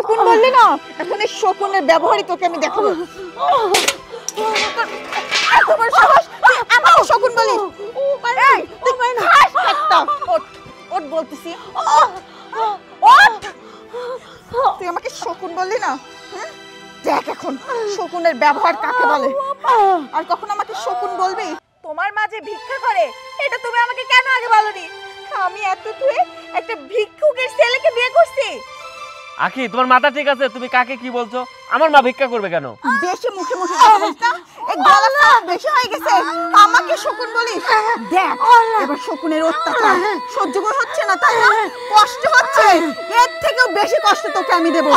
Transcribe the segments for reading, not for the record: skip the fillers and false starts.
শকুন বললি না, এখন এই শকুনের ব্যবহারই তোকে আমি দেখাবো। তোমার সাহস, তুই আমাকে শকুন বলিস? এই তুই খাস একটা। ওঠ বলতেছি, ওঠ। তুই আমাকে শকুন বললি না, দেখ এখন শকুনের ব্যবহার কাকে বলে। আর কখন আমাকে শকুন বলবি? তোমার মা যে ভিক্ষা করে এটা তুমি আমাকে কেন আগে বলনি? আমি এত তুই একটা ভিক্ষুকের ছেলেকে বিয়ে করছি। আখি, তোমার মাথা ঠিক আছে? তুমি কাকে কি বলছো? আমার মা ভিক্ষা করবে কেন? বেশি মুখে মুখে কথা বলিস না, এই গলা বেশি হয়ে গেছে। আমাকে শকুন বলিস? দেখ এবার শকুনের অত্যাচার সহ্য করা হচ্ছে না, তাই না? কষ্ট হচ্ছে, এর থেকেও বেশি কষ্ট তোকে আমি দেব।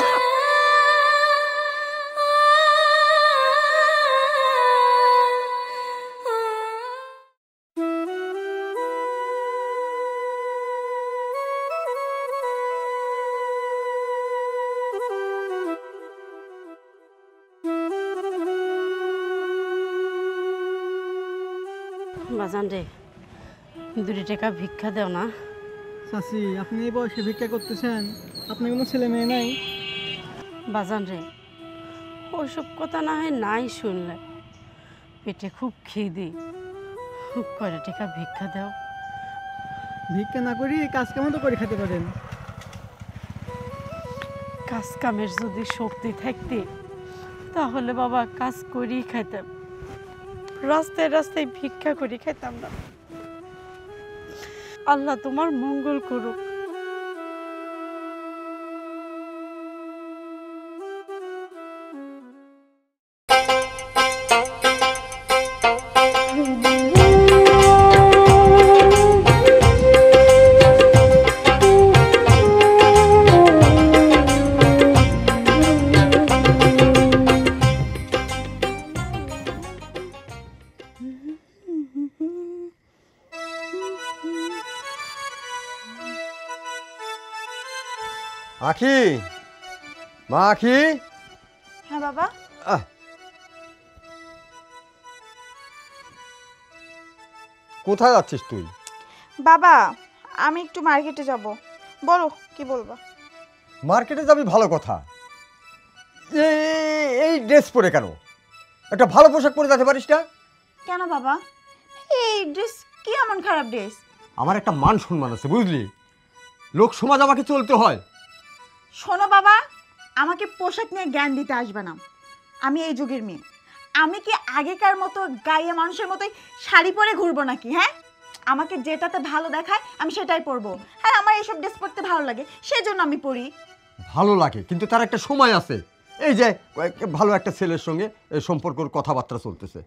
বাজান রে, 2 টাকা ভিক্ষা দেও না। চাচি, আপনি এই বয়সে ভিক্ষা করতেছেন? আপনার কোনো ছেলে মেয়ে নাই? বাজান রে, ওইসব কথা না হয় নাই শুনলে, পেটে খুব খিদে, কয়টা টাকা ভিক্ষা দাও। ভিক্ষা না করি কাজ কামও তো করে খেতে পারেন। কাজ কামের যদি শক্তি থাকতে তাহলে বাবা কাজ করেই খাইতাম, রাস্তায় রাস্তায় ভিক্ষা করে খাইতাম না। আল্লাহ তোমার মঙ্গল করুক। আখি, মা আখি। হ্যাঁ বাবা। কোথায় যাচ্ছিস তুই? বাবা আমি একটু মার্কেটে যাব। বলো কি বলবা? মার্কেটে যাবি, ভালো কথা। এই ড্রেস পরে কেন? একটা ভালো পোশাক পরে যেতে পারিস না? কেন বাবা, এই ড্রেস কি এমন খারাপ ড্রেস? আমার একটা মান সম্মান আছে, বুঝলি? লোক সমাজ আমাকে চলতে হয়। শোনো বাবা, আমাকে পোশাক নিয়ে জ্ঞান দিতে আসবে না। আমি এই যুগের মেয়ে, আমি কি আগেকার মতো গায়ে মানুষের মতোই শাড়ি পরে ঘুরবো নাকি? হ্যাঁ, আমাকে যেটাতে ভালো দেখায় আমি সেটাই পরবো। হ্যাঁ, আমার এইসব ড্রেস পরতে ভালো লাগে, সেজন্য আমি পরি। ভালো লাগে, কিন্তু তার একটা সময় আছে। এই যে ভালো একটা ছেলের সঙ্গে সম্পর্কর কথাবার্তা চলতেছে,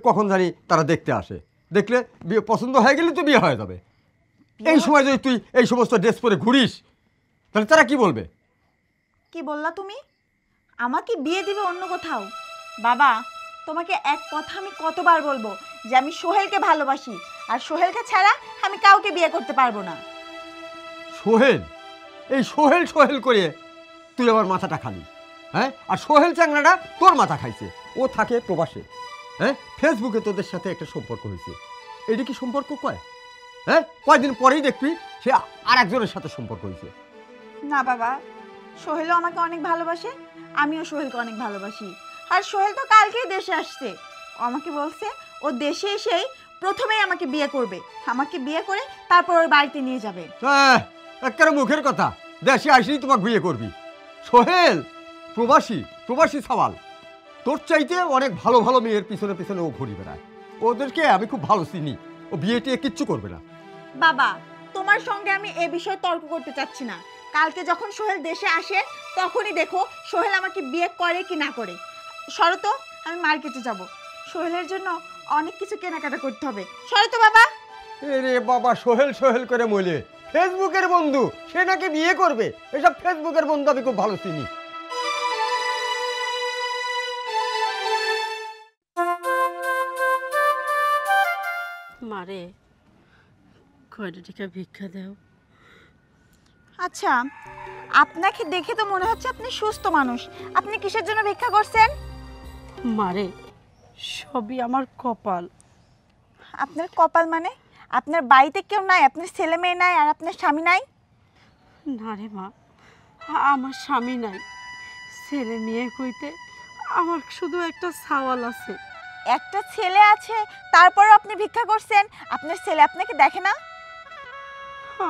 কখন জানি তারা দেখতে আসে, দেখলে বিয়ে পছন্দ হয়ে গেলে তো বিয়ে হয়ে যাবে। এই সময় যদি তুই এই সমস্ত ড্রেস পরে ঘুরিস তাহলে তারা কি বলবে? কি বললা তুমি? আমাকে বিয়ে দিবে অন্য কোথাও? বাবা তোমাকে এক কথা আমি কতবার বলবো যে আমি সোহেলকে ভালোবাসি, আর সোহেলকে ছাড়া আমি কাউকে বিয়ে করতে পারবো না। সোহেল, এই সোহেল সোহেল করে তুই আমার মাথাটা খালি। হ্যাঁ, আর সোহেল চ্যাংড়াটা তোর মাথা খাইছে। ও থাকে প্রবাসে। হ্যাঁ, ফেসবুকে তোদের সাথে একটা সম্পর্ক হয়েছে। এটা কি সম্পর্ক কয়? হ্যাঁ, কয়দিন পরেই দেখবি সে আর একজনের সাথে সম্পর্ক হয়েছে। না বাবা, সোহেলও আমাকে অনেক ভালোবাসে, আমিও সোহেলকে অনেক ভালোবাসি। আর সোহেল তো কালকেই দেশে আসছে, ও আমাকে বলছে ও দেশে এসেই প্রথমেই আমাকে বিয়ে করবে, আমাকে বিয়ে করে তারপর ওর বাড়িতে নিয়ে যাবে। একেবারে মুখের কথা, দেশে আসলেই তোমাকে বিয়ে করবি। সোহেল প্রবাসী, প্রবাসী সওয়াল। তোর চাইতে অনেক ভালো ভালো মেয়ের পিছনে পিছনে ও ঘুরি বেড়ায়। ওদেরকে আমি খুব ভালো চিনি। ও বিয়ে টিয়ে কিচ্ছু করবে না। বাবা তোমার সঙ্গে আমি এ বিষয়ে তর্ক করতে চাচ্ছি না। কালকে যখন সোহেল দেশে আসে তখনই দেখো সোহেল আমাকে বিয়ে করে কি না করে। সরো তো, আমি মার্কেটে যাব, সোহেলের জন্য অনেক কিছু কেনাকাটা করতে হবে। সরো তো বাবা। রে বাবা, সোহেল সোহেল করে মইলে ফেসবুকের বন্ধু, সে নাকি বিয়ে করবে? এসব ফেসবুকের বন্ধু আমি খুব ভালো চিনি। মারে, কয়টা টাকা ভিক্ষা দাও। আচ্ছা, আপনাকে দেখে তো মনে হচ্ছে আপনি সুস্থ মানুষ, আপনি কিসের জন্য ভিক্ষা করছেন? মারে, সবই আমার কপাল। আপনার কপাল মানে? আপনার বাড়িতে কেউ নাই, আপনার ছেলে মেয়ে নাই, আর আপনার স্বামী নাই? না রে মা, আমার স্বামী নাই, ছেলে মেয়ে কইতে আমার শুধু একটা সওয়াল আছে। একটা ছেলে আছে তারপরও আপনি ভিক্ষা করছেন, আপনার ছেলে আপনাকে দেখে না?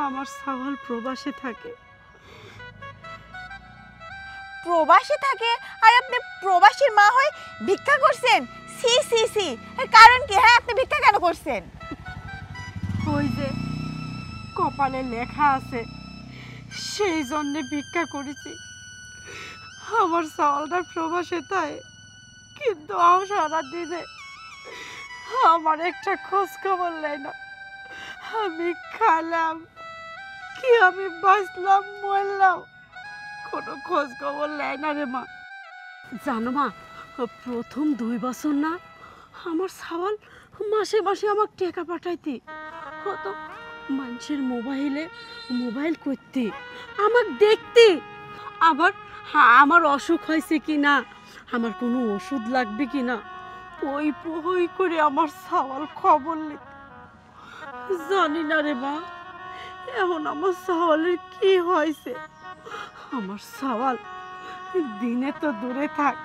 আমার সওয়াল প্রবাসে থাকে। প্রবাসী থাকে আর আপনি প্রবাসীর মা হয়ে ভিক্ষা করছেন? সি সি সি, এর কারণ কি? হ্যাঁ, আপনি ভিক্ষা কেন করছেন? ওই যে কপালে লেখা আছে সেই জন্যে ভিক্ষা করেছি। আমার সওয়ালটা প্রবাসে তাই, কিন্তু সারা দিনে আমার একটা খোঁজ খবর নেই না। আমি খালাম কি, আমি বাঁচলাম মরলাম, কোনো খোঁজ খবর নেয় না রে মা। জানো মা, প্রথম 2 বছর না আমার সওয়াল মাসে মাসে আমাকে টাকা পাঠাইতি হতো। মানুষের মোবাইল করতে, আমাকে দেখতে, আবার আমার অসুখ হয়েছে কি না, আমার কোনো ওষুধ লাগবে কি না, ওই করে আমার সওয়াল খবর নিত। জানি না রে মা, এখন আমার সওয়ালের কি হয়েছে। আমার সওয়াল দিনে তো দূরে থাক,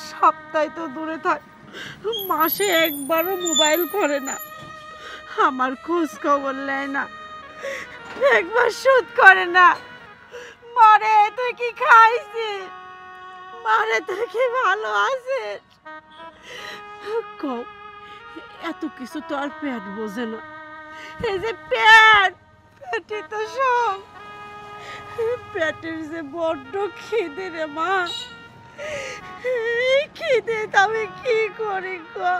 সপ্তাহে তো দূরে থাক, মাসে একবারও মোবাইল করে না, আমার খোঁজ খবর নেয় না, একবার শোধ করে না। মারে তুই কি খাইছিস? মারে তুই কি ভালো আছিস? কও, এত কিছু তো আর পেট বোঝে না। এই যে পেটে তো সব, পেটের যে বড্ড খিদে রে মা, এই খিদে আমি কি করি গো?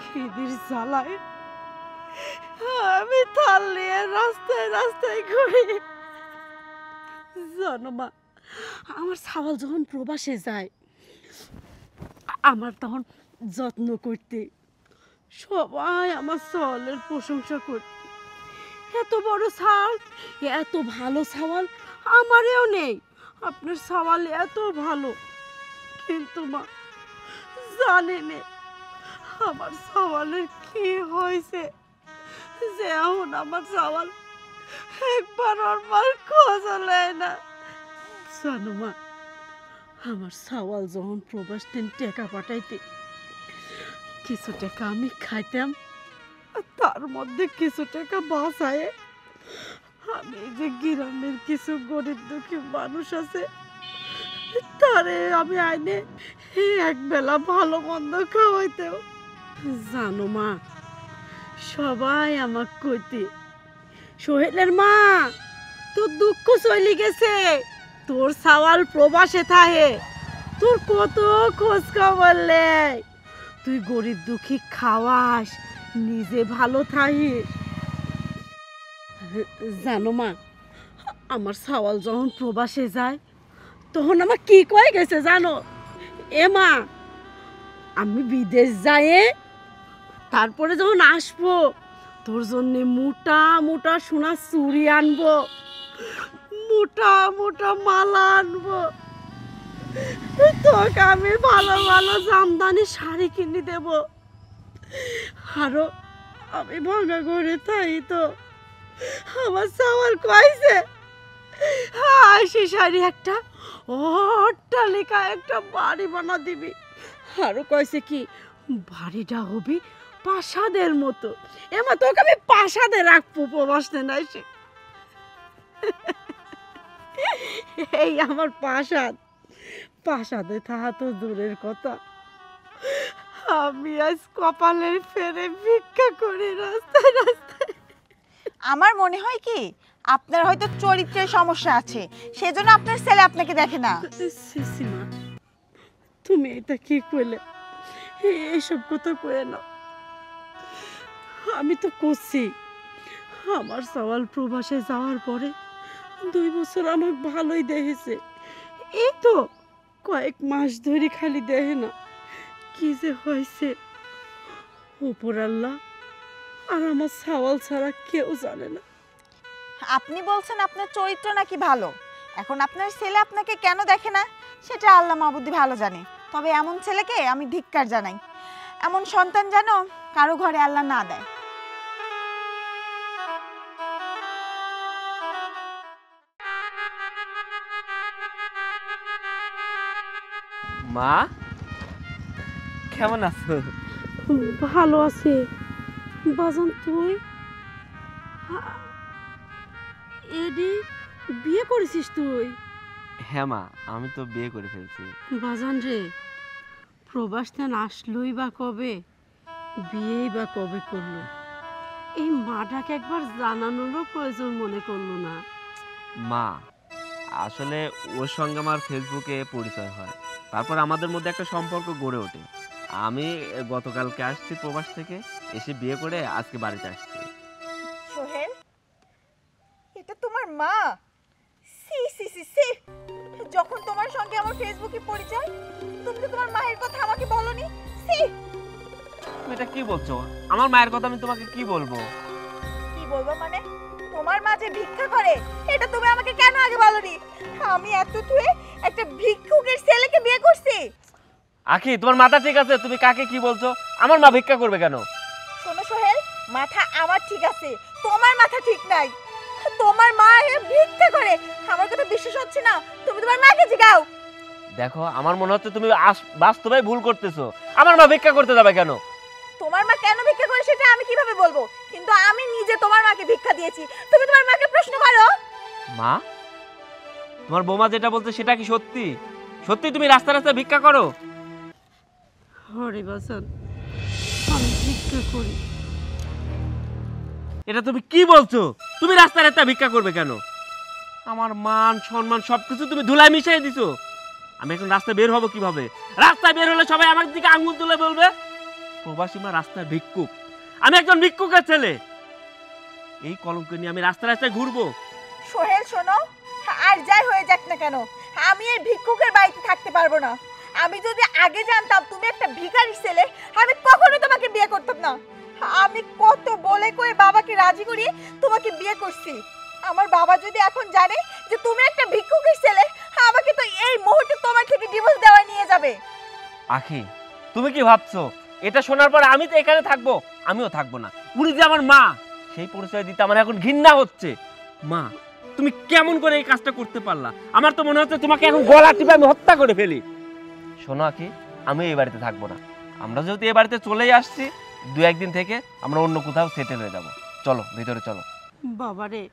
খিদির জ্বালায় আমি থাল নিয়ে রাস্তায় রাস্তায় ঘুরি। জানো মা, আমার সওয়াল যখন প্রবাসে যায়, আমার তখন যত্ন করতে সবাই আমার সওয়ালের প্রশংসা করতে। এত বড় সওয়াল, এত ভালো সওয়াল আমারও নেই, আপনার সওয়াল এত ভালো। কিন্তু মা জানি না আমার সওয়ালের কি হয়েছে, যে এখন আমার সওয়াল একবার ওর মার খোঁজ নেয় না। জানো মা, আমার সওয়াল যখন প্রবাস দিন টাকা পাঠাইতে, কিছু টাকা আমি খাইতাম, আর তার মধ্যে কিছু টাকা বাঁচায় আমি যে গ্রামের কিছু গরিব দুঃখী মানুষ আছে তারে আমি আইনে এক বেলা ভালো মন্দ খাওয়াইতেও। জানো মা, সবাই আমাকে কইতে, সোহেলের মা তোর দুঃখ চলে গেছে, তোর সওয়াল প্রবাসে থাকে, তোর কত খোঁজ খবর নেই, তুই গরিব দুঃখী খাওয়াস, নিজে ভালো থাকিস। জানো মা, আমার সওয়াল যখন প্রবাসে যায় তখন আমার কি কয়ে গেছে জানো? এ মা, আমি বিদেশ যাই, তারপরে যখন আসবো তোর জন্য মোটা মোটা সোনার চুড়ি আনবো, মোটা মোটা মালা আনবো, তোকে আমি ভালো ভালো জামদানি শাড়ি কিনে দেব। আরো আমি ভাঙা করে তাই তো আমার সওয়াল কইছে সে শাড়ি একটা অট্টালিকা একটা বাড়ি বানা দিবি। আরো কইছে কি বাড়িটা হবি প্রাসাদের মতো। এমা তোকে আমি প্রাসাদে রাখবো প্রবাসে নাই সে। এই আমার প্রাসাদে থাকা তো দূরের কথা, আমি আজ কপালের ফেরে ভিক্ষা করি রাস্তায় রাস্তায়। আমার মনে হয় কি আপনার হয়তো চরিত্রের সমস্যা আছে, সেজন্য আপনার ছেলে আপনাকে দেখে না। সিসিমা, তুমি এটা কি কইলে? এইসব কথা কয়ে না। আমি তো করছি, আমার সওয়াল প্রবাসে যাওয়ার পরে 2 বছর আমাকে ভালোই দেখেছে, এই তো কয়েক মাস ধরে খালি দেখে না। কি যে হয়েছে উপর আল্লাহ আর আমার সওয়াল ছাড়া কেউ জানে না। আপনি বলছেন আপনার চরিত্র নাকি ভালো, এখন আপনার ছেলে আপনাকে কেন দেখে না সেটা আল্লাহ মাবুদি ভালো জানে। তবে এমন ছেলেকে আমি ধিক্কার জানাই, এমন সন্তান যেন কারো ঘরে আল্লাহ না দেয়। মা কেমন আছো? ভালো আছে বাজান। তুই এডি বিয়ে করেছিস তুই? হ্যাঁ মা, আমি তো বিয়ে করে ফেলছি। বাজান রে, প্রবাস তেন আসলোই বা কবে, বিয়েই বা কবে করলো? এই মাটাকে একবার জানানোরও প্রয়োজন মনে করলো না। মা আসলে ওর সঙ্গে আমার ফেসবুকে পরিচয় হয়, তারপর আমাদের মধ্যে একটা সম্পর্ক গড়ে ওঠে। আমি গতকালকে আসছি প্রবাস থেকে, এসে বিয়ে করে আজকে বাড়িতে আসছি। সোহেল, এটা তোমার মা? সি সি সি সি, যখন তোমার সঙ্গে আমার ফেসবুকে পরিচয়, তুমি তো তোমার মায়ের কথা আমাকে বলনি। সি, তুমি এটা কি বলছো? আমার মায়ের কথা আমি তোমাকে কি বলবো? কি বলবো মানে? তোমার মা যে ভিক্ষা করে এটা তুমি আমাকে কেন আগে বলনি? আমি এত তুই একটা ভিক্ষুকের ছেলেকে বিয়ে করছি। আখি, তোমার মাথা ঠিক আছে? তুমি কাকে কি বলছো? আমার মা ভিক্ষা করবে কেন? শোনো সোহেল, মাথা আমার ঠিক আছে, তোমার মাথা ঠিক নাই। তোমার মা ভিক্ষা করে, আমার কথা বিশ্বাস হচ্ছে না? তুমি তোমার মাকে জিগাও। দেখো, আমার মনে হচ্ছে তুমি বাস্তবে ভুল করতেছো। আমার মা ভিক্ষা করতে যাবে কেন? তোমার মা কেন ভিক্ষা করে সেটা আমি কিভাবে বলবো, কিন্তু আমি নিজে তোমার মাকে ভিক্ষা দিয়েছি। তুমি তোমার মাকে প্রশ্ন করো। মা, তোমার বৌমা যেটা বলছে সেটা কি সত্যি? সত্যি তুমি রাস্তা রাস্তায় ভিক্ষা করো? হরে বাজান, আমি ভিক্ষা করি। এটা তুমি কি বলছো? তুমি রাস্তায় রাস্তায় ভিক্ষা করবে কেন? আমার মান সম্মান সবকিছু তুমি ধুলায় মিশিয়ে দিছো। আমি এখন রাস্তায় বের হবো কিভাবে? রাস্তায় বের হলে সবাই আমার দিকে আঙুল তুলে বলবে প্রবাসী মা রাস্তায় ভিক্ষুক। আমি একজন ভিক্ষুকের ছেলে, এই কলঙ্ক নিয়ে আমি রাস্তায় রাস্তায় ঘুরবো? সোহেল শোনো, আর যাই হয়ে যাক না কেন, আমি এই ভিক্ষুকের বাড়িতে থাকতে পারবো না। আমি যদি আগে জানতাম তুমি একটা ভিখারির ছেলে, আমি কখনো তোমাকে বিয়ে করতাম না। আমি কত বলে কয়ে বাবাকে রাজি করিয়ে তোমাকে বিয়ে করছি। আমার বাবা যদি এখন জানে যে তুমি একটা ভিক্ষুকের ছেলে, আমাকে তো এই মুহূর্তে তোমার থেকে ডিভোর্স দেওয়া নিয়ে যাবে। আখি, তুমি কি ভাবছো এটা শোনার পর আমি তো এখানে থাকবো? আমিও থাকবো না। উনি যে আমার মা, সেই পরিচয় দিতে আমার এখন ঘৃণা হচ্ছে। মা, তুমি কেমন করে এই কাজটা করতে পারলা? আমার তো মনে হচ্ছে তোমাকে এখন গলা টিপে আমি হত্যা করে ফেলি। শোনো আখি, আমি এই বাড়িতে থাকবো না। আমরা যেহেতু এই বাড়িতে চলেই আসছি, দু একদিন থেকে আমরা অন্য কোথাও সেটেল হয়ে যাব। চলো ভিতরে চলো। বাবারে,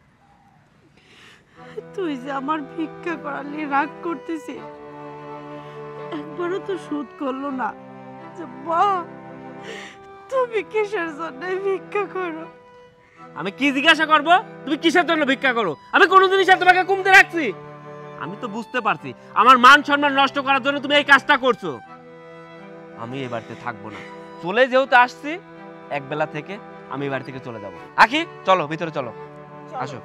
তুই যে আমার ভিক্ষা করালে রাগ করতেছি, একবারও তো শোধ করলো না যে মা তুমি কিসের জন্য ভিক্ষা করো? আমি কি জিজ্ঞাসা করবো? তুমি কিসের জন্য ভিক্ষা করো? আমি কোনো জিনিস আর তোমাকে কমতে রাখছি? আমি তো বুঝতে পারছি আমার মান সম্মান নষ্ট করার জন্য তুমি এই কাজটা করছো। আমি এই বাড়িতে থাকবো না। চলে যেহেতু আসছি, এক বেলা থেকে আমি এই বাড়ি থেকে চলে যাব। আখি, চলো ভিতরে চলো, আসো।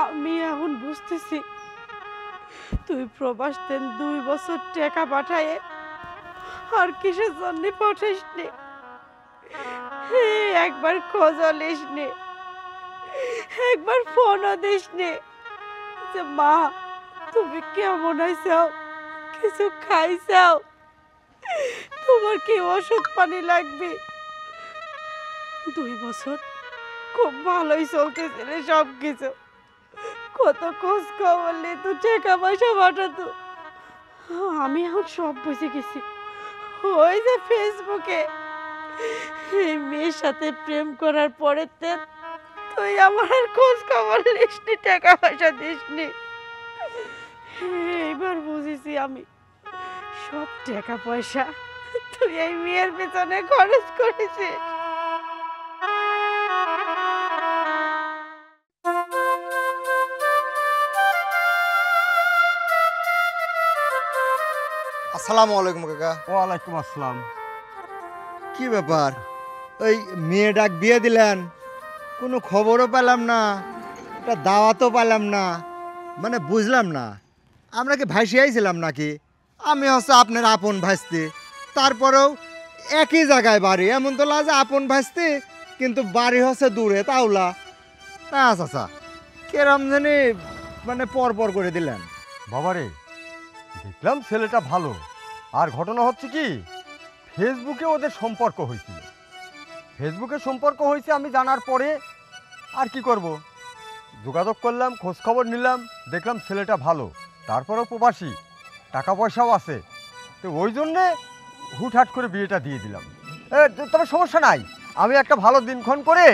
আমি এখন বুঝতেছি তুই প্রবাস তেন 2 বছর টাকা পাঠায়ে আর কিসের জন্য পাঠাইসনি? একবার খোঁজও লিসনি, একবার ফোনও দিসনি যে মা তুমি কেমন আইসাও, কিছু খাইছাও, তোমার কি ওষুধ পানি লাগবে? 2 বছর খুব ভালোই চলতেছিল সব কিছু, কত খোঁজ খবর নিত, টাকা পয়সা পাঠাতো। আমি এখন সব বুঝে গেছি। ওই যে ফেসবুকে এই মেয়ের সাথে প্রেম করার পরে তুই আমার আর খোঁজ খবর নিসনি, টাকা পয়সা দিসনি। এইবার বুঝেছি আমি সব টাকা পয়সা তুই এই মেয়ের পেছনে খরচ করেছিস। আসসালামু আলাইকুম কাকা। ওয়ালাইকুম আসসালাম। কি ব্যাপার, ওই মেয়ে ডাক বিয়ে দিলেন, কোনো খবরও পেলাম না, একটা দাওয়াতও পেলাম না, মানে বুঝলাম না আমরা কি ভাসিয়াইছিলাম নাকি? আমি হচ্ছে আপনার আপন ভাসতে, তারপরেও একই জায়গায় বাড়ি, এমন তো লাগে আপন ভাসতে কিন্তু বাড়ি হচ্ছে দূরে, তাওলা না আচ্ছা কেরম জানি মানে পর করে দিলেন। বাবারে, দেখলাম ছেলেটা ভালো, আর ঘটনা হচ্ছে কি, ফেসবুকে ওদের সম্পর্ক হয়েছিল। ফেসবুকে সম্পর্ক হয়েছে আমি জানার পরে আর কি করব, যোগাযোগ করলাম, খোঁজ খবর নিলাম, দেখলাম ছেলেটা ভালো, তারপরেও প্রবাসী, টাকা পয়সাও আছে, তো ওই জন্যে হুটহাট করে বিয়েটা দিয়ে দিলাম। তবে সমস্যা নাই, আমি একটা ভালো দিনক্ষণ করে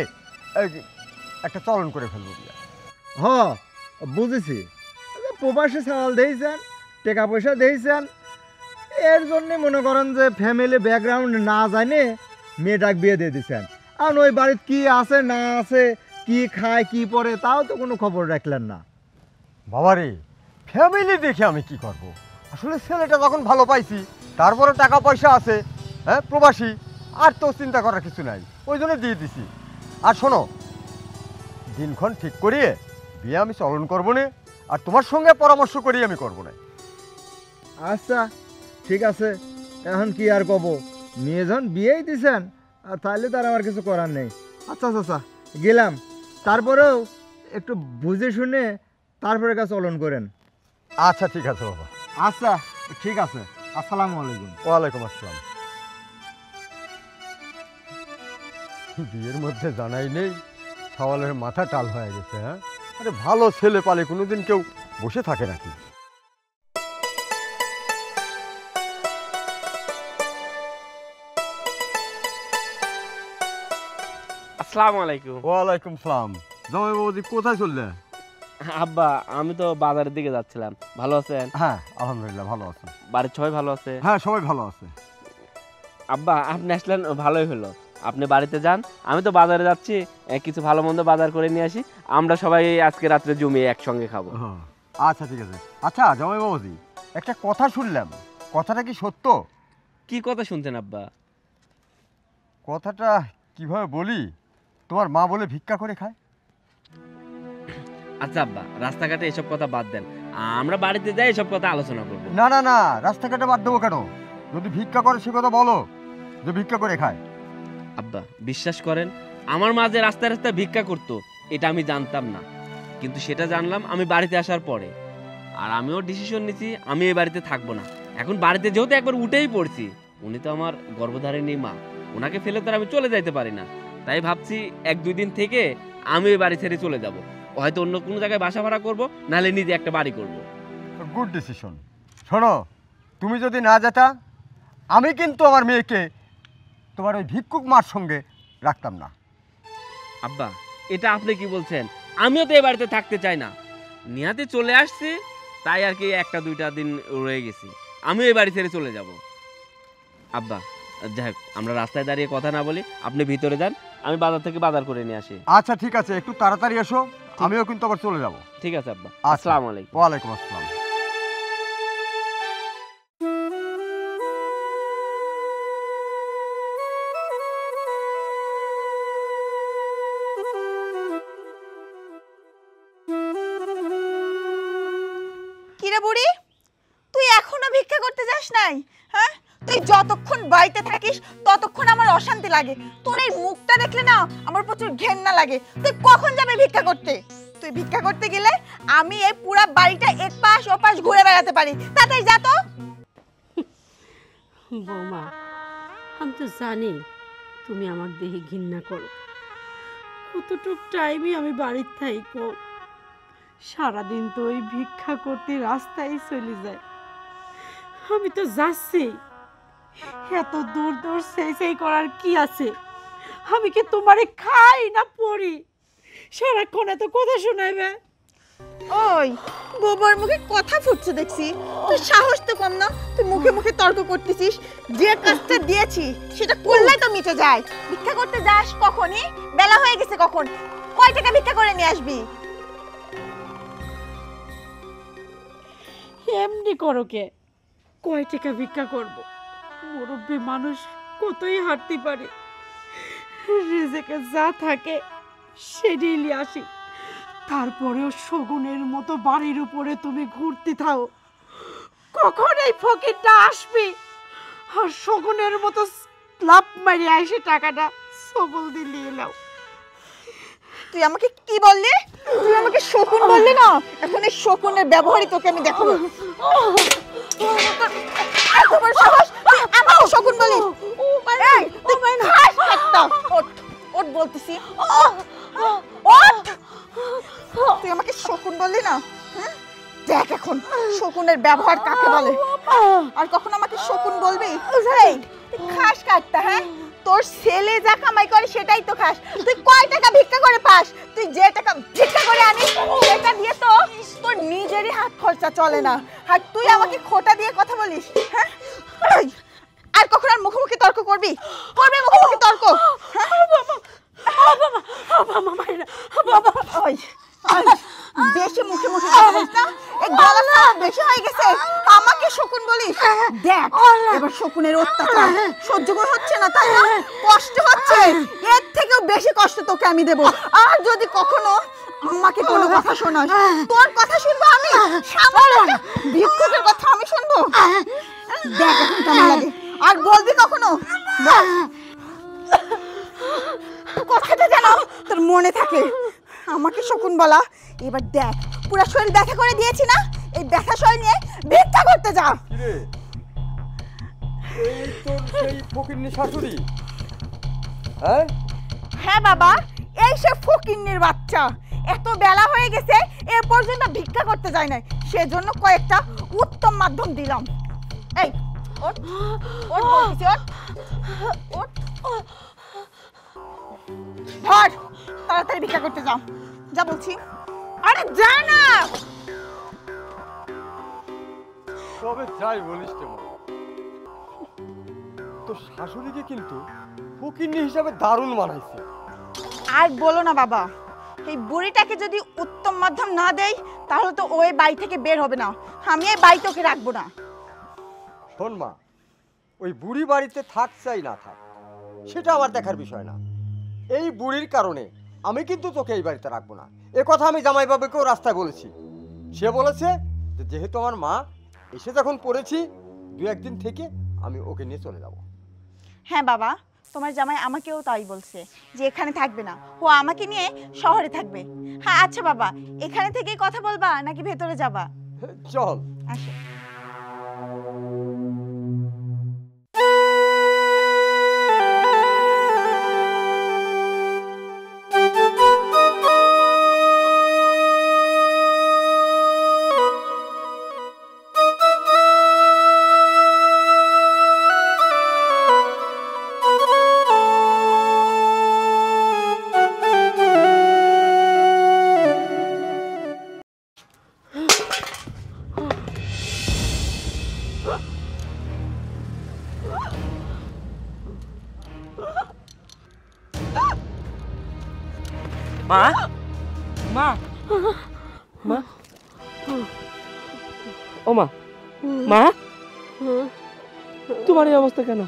একটা চলন করে ফেলবো বিয়ে। হ্যাঁ বুঝেছি, প্রবাসী চাল দিয়েছেন, টাকা পয়সা দিয়েছেন, এর জন্যে মনে করেন যে ফ্যামিলি ব্যাকগ্রাউন্ড না জানে মেয়েটাক বিয়ে দিয়ে দিচ্ছেন। আর ওই বাড়িতে কি আছে না আছে, কি খায় কি পরে, তাও তো কোনো খবর রাখলেন না। বাবারে, ফ্যামিলি দেখে আমি কি করব, আসলে ছেলেটা যখন ভালো পাইছি, তারপরে টাকা পয়সা আছে, হ্যাঁ প্রবাসী, আর তো চিন্তা করার কিছু নাই, ওই জন্য দিয়ে দিছি। আর শোনো, দিনক্ষণ ঠিক করিয়ে বিয়ে আমি চলন করবো না, আর তোমার সঙ্গে পরামর্শ করিয়ে আমি করবো না। আচ্ছা ঠিক আছে, এখন কি আর কব, মেয়ে যখন বিয়েই দিছেন, আর তাহলে তার আমার কিছু করার নেই। আচ্ছা আচ্ছা গেলাম, তারপরেও একটু বুঝে শুনে তারপরে কাজ চলন করেন। আচ্ছা ঠিক আছে বাবা। আচ্ছা ঠিক আছে, আসসালামু আলাইকুম। ওয়ালাইকুম আসসালাম। বিয়ের মধ্যে জানাই নেই, সওয়ালের মাথা টাল হয়ে গেছে। হ্যাঁ, আরে ভালো ছেলে পালে কোনোদিন কেউ বসে থাকে নাকি? আসসালামু আলাইকুম। ওয়ালাইকুম সালাম। জামাই বাবুজি কোথায় চললে? আব্বা, আমি তো বাজারের দিকে যাচ্ছিলাম। ভালো আছেন? হ্যাঁ আলহামদুলিল্লাহ ভালো আছে। বাড়ির সবাই ভালো আছে? হ্যাঁ সবাই ভালো আছে। আব্বা, আপনি আসলেন, ভালোই হলো। আপনি বাড়িতে যান, আমি তো বাজারে যাচ্ছি, কিছু ভালো মন্দ বাজার করে নিয়ে আসি, আমরা সবাই আজকে রাত্রে জমিয়ে একসঙ্গে খাবো। আচ্ছা ঠিক আছে। আচ্ছা জামাই বাবুজি, একটা কথা শুনলাম, কথাটা কি সত্য? কি কথা শুনছেন আব্বা? কথাটা কিভাবে বলি, তোমার মা বলে ভিক্ষা করে খায়। আচ্ছা আব্বা, রাস্তাঘাটে এসব কথা বাদ দেন, আমরা বাড়িতে যাই এসব কথা আলোচনা করবো। না না না, রাস্তাঘাটে বাদ দেবো কেন? যদি ভিক্ষা করে সে কথা বলো, যে ভিক্ষা করে খায়। আব্বা বিশ্বাস করেন, আমার মা যে রাস্তায় রাস্তায় ভিক্ষা করতো এটা আমি জানতাম না, কিন্তু সেটা জানলাম আমি বাড়িতে আসার পরে। আর আমিও ডিসিশন নিয়েছি আমি এই বাড়িতে থাকবো না। এখন বাড়িতে যেহেতু একবার উঠেই পড়ছি, উনি তো আমার গর্ভধারিণী মা, ওনাকে ফেলে তো আর আমি চলে যাইতে পারি না। তাই ভাবছি 1-2 দিন থেকে আমি এই বাড়ি ছেড়ে চলে যাব, হয়তো অন্য কোনো জায়গায় বাসা ভাড়া করবো, নাহলে নিজে একটা বাড়ি করব। Good decision. শোনো, তুমি যদি না যেতা, আমি কিন্তু আমার মেয়েকে তোমার ওই ভিক্ষুক মার সঙ্গে রাখতাম না। আব্বা, এটা আপনি কি বলছেন? আমিও তো এই বাড়িতে থাকতে চাই না, নিহাতে চলে আসছি, তাই আর কি 1-2 দিন রয়ে গেছি, আমিও এই বাড়ি ছেড়ে চলে যাব। আব্বা যাই হোক, আমরা রাস্তায় দাঁড়িয়ে কথা না বলি, আপনি ভিতরে যান, আমি বাজার থেকে বাজার করে নিয়ে আসি। আচ্ছা ঠিক আছে, একটু তাড়াতাড়ি এসো, আমিও কিন্তু আবার চলে যাব। ঠিক আছে আব্বা, আচ্ছা। আসসালামু আলাইকুম। ওয়ালাইকুম আসসালাম। কিরে বুড়ি, তুই এখনো ভিক্ষা করতে যাস নাই? হ্যাঁ, তুই যতক্ষণ বাড়িতে থাকিস ততক্ষণ আমার অশান্তি লাগে। তোর এই মুখটা দেখলে না আমার প্রচুর ঘেন্না লাগে। তুই কখন যাবে ভিক্ষা করতে? তুই ভিক্ষা করতে গেলে আমি এই পুরো বাড়িটা এক পাশ ও পাশ ঘুরে বেড়াতে পারি, তাতেই যা তো। বৌমা, আমি তো জানি তুমি আমার দেহে ঘৃণা করো, কতটুক টাইমই আমি বাড়ির থাইকো, সারাদিন তো ওই ভিক্ষা করতে রাস্তায় চলে যায়। আমি তো যাচ্ছি, এত দূর দূর সেই করার কি আছে? আমি কি তোমারে খাই না পড়ি? সারাক্ষণ এত কথা শোনাইবে? ওই গোবর মুখে কথা ফুটছে দেখছি, তুই সাহস তো কম না, তুই মুখে মুখে তর্ক করতেছিস। যে কাজটা দিয়েছি সেটা করলেই তো মিটে যায়। ভিক্ষা করতে যাস কখনই? বেলা হয়ে গেছে কখন? কয় টাকা ভিক্ষা করে নিয়ে আসবি? এমনি করো কে? কয় টাকা ভিক্ষা করবো? মুরব্বী মানুষ কতই হাঁটতে পারে, রিজেকে যা থাকে সেটাই নিয়ে আসি। তারপরেও শগুনের মতো বাড়ির উপরে তুমি ঘুরতে থাও, কখন এই ফকিরটা আসবে আর শগুনের মতো লাভ মারিয়ে এসে টাকাটা সবল দিয়ে নিয়ে নাও। তুই আমাকে কি বললি? তুই আমাকে শকুন বললি না? এখন এই শকুনের ব্যবহারই তোকে আমি দেখাবো। এত বড় সাহস বলতেছি তুই আমাকে শকুন বললি না? দেখ এখন শকুনের ব্যবহার কাকে বলে। আর কখন আমাকে শকুন বলবি? তুই খাস কাটতা? হ্যাঁ, তোর ছেলে যা কামাই করে সেটাই তো খাস। তুই কয় টাকা ভিক্ষা করে পাস? তুই যে টাকা ভিক্ষা করে আনিস সেটা দিয়ে তো তোর নিজেরই হাত খরচা চলে না, আর তুই আমাকে খোটা দিয়ে কথা বলিস। হ্যাঁ, আর কখন আর মুখোমুখি তর্ক করবি? করবি মুখোমুখি তর্ক? বেশি মুখে মুখে কথা বলিস না, এই গলা বেশি হয়ে গেছে। আমাকে শকুন বলিস? দেখ এবার শকুনের অত্যাচার সহ্য করে হচ্ছে না, তাই না? কষ্ট হচ্ছে, এর থেকেও বেশি কষ্ট তোকে আমি দেব। আর যদি কখনো আমাকে কোনো কথা শোনাস, তোর কথা শুনবো আমি, সামান্য ভিক্ষুকের কথা আমি শুনবো। দেখ এখন কেমন লাগে। আর বলবি কখনো, কথাটা যেন তোর মনে থাকে, আমাকে শকুন বলা। এবার দেখ পুরো শরীর ব্যথা করে দিয়েছি না, এই ব্যথা শরীর নিয়ে ভিক্ষা করতে যা। কিরে, এই তোর সেই ফকিন্নি শাশুড়ি? হ্যাঁ হ্যাঁ বাবা, এই সে ফকিন্নির বাচ্চা। এত বেলা হয়ে গেছে এ পর্যন্ত ভিক্ষা করতে যায় না, সেজন্য কয়েকটা উত্তম মাধ্যম দিলাম। এই ওঠ ওঠ বলছি, ওঠ ওঠ, ধর তাড়াতাড়ি ভিক্ষা করতে যাও, যা বলছি। আরে যা না। তবে যাই বলিস রে মা, তোর শাশুড়িকে কিন্তু ফকিন্নি হিসাবে দারুণ মানাইছে। আর বলো না বাবা, এই বুড়িটাকে যদি উত্তম মাধ্যম না দেই তাহলে তো ওই বাড়ি থেকে বের হবে না। আমি এই বাড়িতে ওকে রাখবো না। শোন মা, ওই বুড়ি বাড়িতে থাক চাই না থাক সেটা আমার দেখার বিষয় না। এই বুড়ির কারণে আমি কিন্তু তোকে এই বাড়িতে রাখবো না, এ কথা আমি জামাই বাবুকেও রাস্তায় বলেছি। সে বলেছে যে যেহেতু আমার মা এসে যখন পড়েছি, দু একদিন থেকে আমি ওকে নিয়ে চলে যাব। হ্যাঁ বাবা, তোমার জামাই আমাকেও তাই বলছে যে এখানে থাকবে না, ও আমাকে নিয়ে শহরে থাকবে। হ্যাঁ আচ্ছা বাবা, এখানে থেকেই কথা বলবা নাকি ভেতরে যাবা? চল। আসো। মা, মা, মা, ও মা, মা, তোমার এই অবস্থা কেন?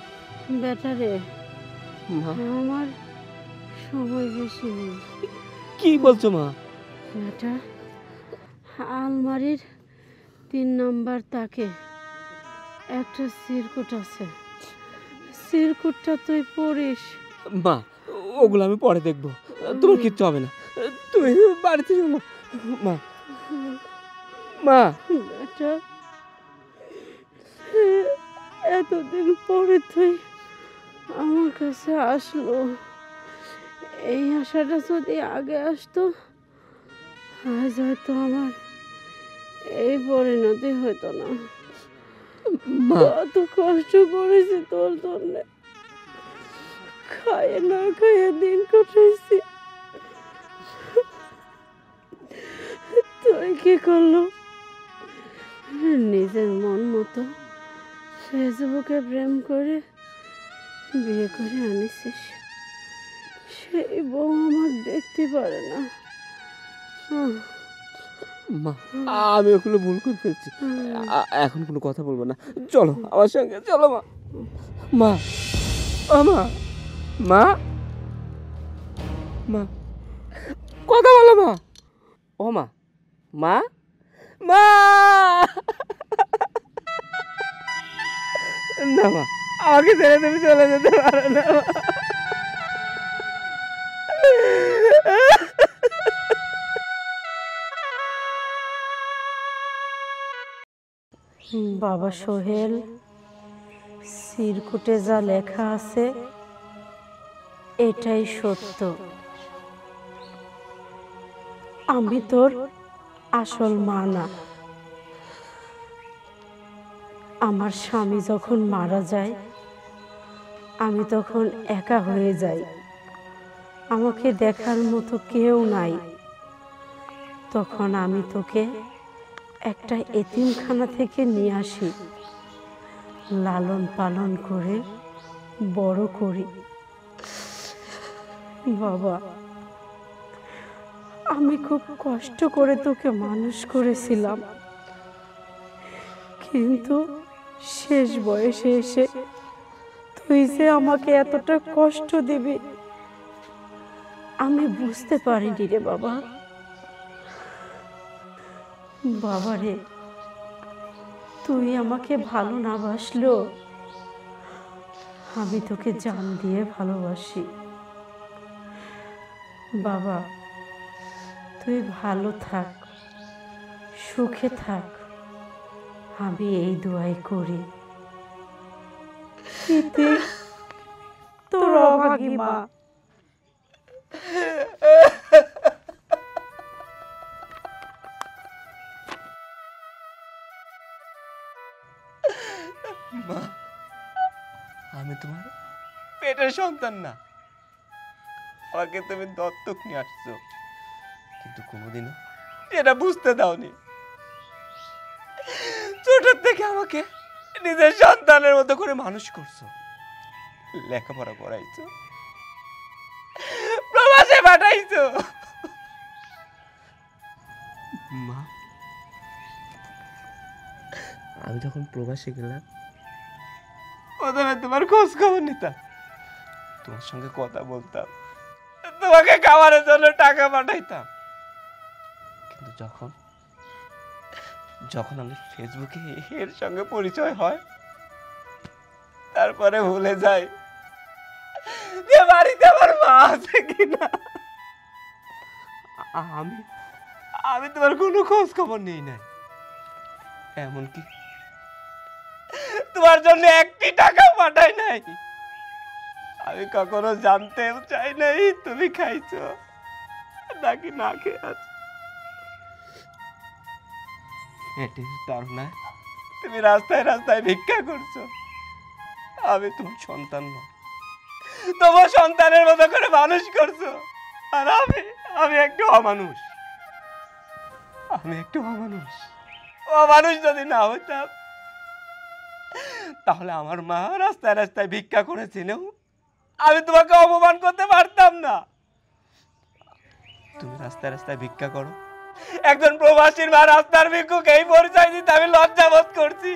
বেটা রে, মা, আমার সময় বেশি নেই। কি বলছো মা? বেটা, আলমারির 3 নাম্বার তাকে একটা সিরকুট আছে, সিরকুটটা তুই পড়িস। মা, ওগুলো আমি পরে দেখবো, তোমার কিচ্ছু হবে না, তুমি বাড়িতে চলো। মা, মা, বেটা, এতদিন পরে তুই আমার কাছে আসলো, এই আশাটা যদি আগে আসতো আজ হয়তো আমার এই পরিণতি হতো না। মা, কত কষ্ট করেছি তোর জন্য, খাইয়ে না খাইয়ে দিন কাটাইছি, তুই কি করলো? নিজের মন মতো ফেসবুকে প্রেম করে বিয়ে করে আনিছিস, সেই বউ আমার দেখতে পারে না। মা, আমি ওগুলো ভুল করে ফেলছি, এখন কোনো কথা বলবো না, চলো আমার সঙ্গে চলো। মা, মা, ও মা, মা, মা, কথা বলো মা, ও মা, মা, মা, না মা, আমাকে ছেড়ে তুমি চলে যেতে পারো না। বাবা সোহেল, সিরকুটে যা লেখা আছে এটাই সত্য। আমি তোর আসল মা না। আমার স্বামী যখন মারা যায় আমি তখন একা হয়ে যাই, আমাকে দেখার মতো কেউ নাই। তখন আমি তোকে একটা এতিমখানা থেকে নিয়ে আসি, লালন পালন করে বড় করি। বাবা, আমি খুব কষ্ট করে তোকে মানুষ করেছিলাম, কিন্তু শেষ বয়সে এসে তুই যে আমাকে এতটা কষ্ট দিবি আমি বুঝতে পারিনি রে বাবা। বাবা রে, তুই আমাকে ভালো না বাসলো আমি তোকে জান দিয়ে ভালোবাসি। বাবা, তুই ভালো থাক, সুখে থাক, আমি এই দোয়াই করি। ইতি তোর অভাগী মা। মা, আমি তোমার পেটের সন্তান না, আমাকে তুমি দত্তক নিয়ে আসছো, কিন্তু কোনোদিনও এটা বুঝতে দাওনি। ছোট থেকে আমাকে নিজের সন্তানের মতো করে মানুষ করছো, লেখাপড়া করাইছো, প্রবাসে পাঠাইছো। মা, আমি যখন প্রবাসে গেলাম প্রথমে তোমার খোঁজ খবর নিতাম, তোমার সঙ্গে কথা বলতাম, তোমাকে খাবারের জন্য টাকা পাঠাইতাম, কিন্তু যখন যখন আমি ফেসবুকে এর সঙ্গে পরিচয় হয় তারপরে ভুলে যাই যে বাড়িতে আমার মা আছে কিনা। আমি আমি তোমার কোনো খোঁজ খবর নেই নাই, এমনকি তোমার জন্য একটি টাকা পাঠাই নাই। আমি কখনো জানতেও চাই নাই তুমি খাইছো নাকি না খেয়ে আছো। তার না তুমি রাস্তায় রাস্তায় ভিক্ষা করছো, আমি তোমার সন্তান না, তোমার সন্তানের মতো করে মানুষ করছো, আর আমি আমি একটু অমানুষ। আমি একটু অমানুষ। অমানুষ যদি না হইতাম তাহলে আমার মা রাস্তায় রাস্তায় ভিক্ষা করেছিলেও আমি তোমাকে অপমান করতে পারতাম না। তুমি রাস্তায় রাস্তায় ভিক্ষা করো, একজন প্রবাসীর মা রাস্তার ভিক্ষুক এই পরিচয় দিতে আমি লজ্জা বোধ করছি।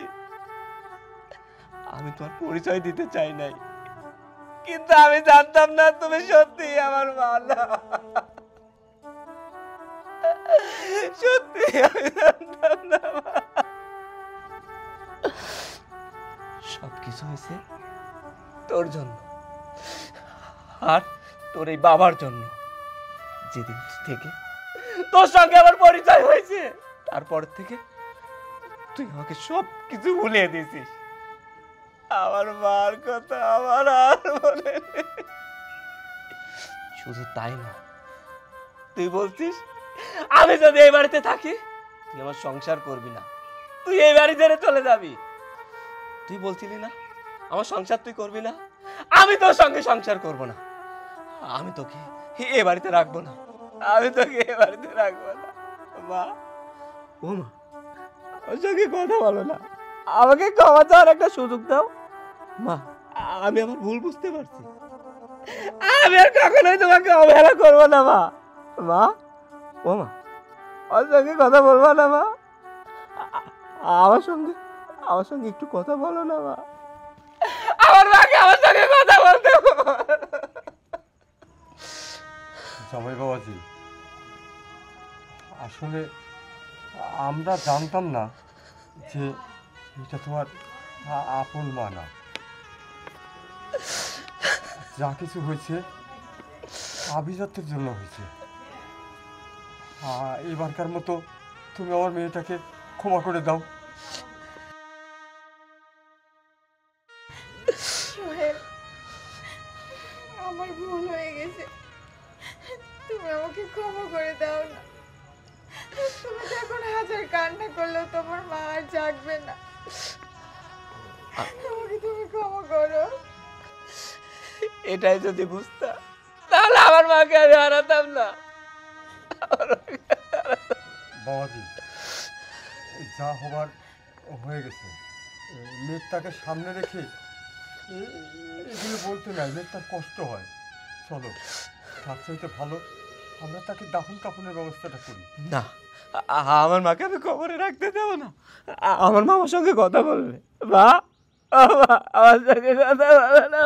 আমি তোমার পরিচয় দিতে চাই নাই, কিন্তু আমি জানতাম না তুমি সত্যি আমার মা না। সত্যি আমি জানতাম না। সবকিছু হয়েছে তোর জন্য আর তোর এই বাবার জন্য। যেদিন থেকে তোর সঙ্গে আমার পরিচয় হয়েছে তারপর থেকে তুই আমাকে সব কিছু ভুলিয়ে দিয়েছিস। আমার মার কথা আমার আর মনে নেই। শুধু তাই না, তুই বলছিস আমি যদি এই বাড়িতে থাকি তুই আমার সংসার করবি না, তুই এই বাড়ি ছেড়ে চলে যাবি। তুই বলছিলি না আমার সংসার তুই করবি না, আমি তোর সঙ্গে সংসার করব না, আমি তোকে এ বাড়িতে রাখবো না, আমি তোকে এ বাড়িতে রাখবো না। মা, ও মা, ওর সঙ্গে কথা বলো না, আমাকে ক্ষমা চাওয়ার একটা সুযোগ দাও। মা, আমি আমার ভুল বুঝতে পারছি, আমি আর কখনোই তোমাকে অবহেলা করবো না। মা, মা, ও মা, ওর সঙ্গে কথা বলবো না। মা, আমার সঙ্গে একটু কথা বলো না। মা, আমার মাকে আমার সঙ্গে কথা বলতে। জামাই বাবাজি, আসলে আমরা জানতাম না যে এটা তোমার আপন মা না। যা কিছু হয়েছে আভিজাত্যের জন্য হয়েছে। এবারকার মতো তুমি আমার মেয়েটাকে ক্ষমা করে দাও। সোহেল, আমার ভুল হয়ে গেছে, তুমি আমাকে ক্ষমা করে দাও না। তুমি তো এখন হাজার কান্না করলেও তোমার মা আর জাগবে না। আমাকে তুমি ক্ষমা করো। এটাই যদি বুঝতাম তাহলে আমার মাকে আমি হারাতাম না। বাবাজি, যা হবার হয়ে গেছে। মেয়েটাকে সামনে রেখে এগুলো বলতে নাই, মেয়েটার কষ্ট হয়। চলো, তার চাইতে ভালো আমরা তাকে দাফন কাফনের ব্যবস্থাটা করি। না, আমার মাকে আমি কবরে রাখতে দেবো না। আমার মামার সঙ্গে কথা বলবে। মা, আমার সঙ্গে কথা বলবে না।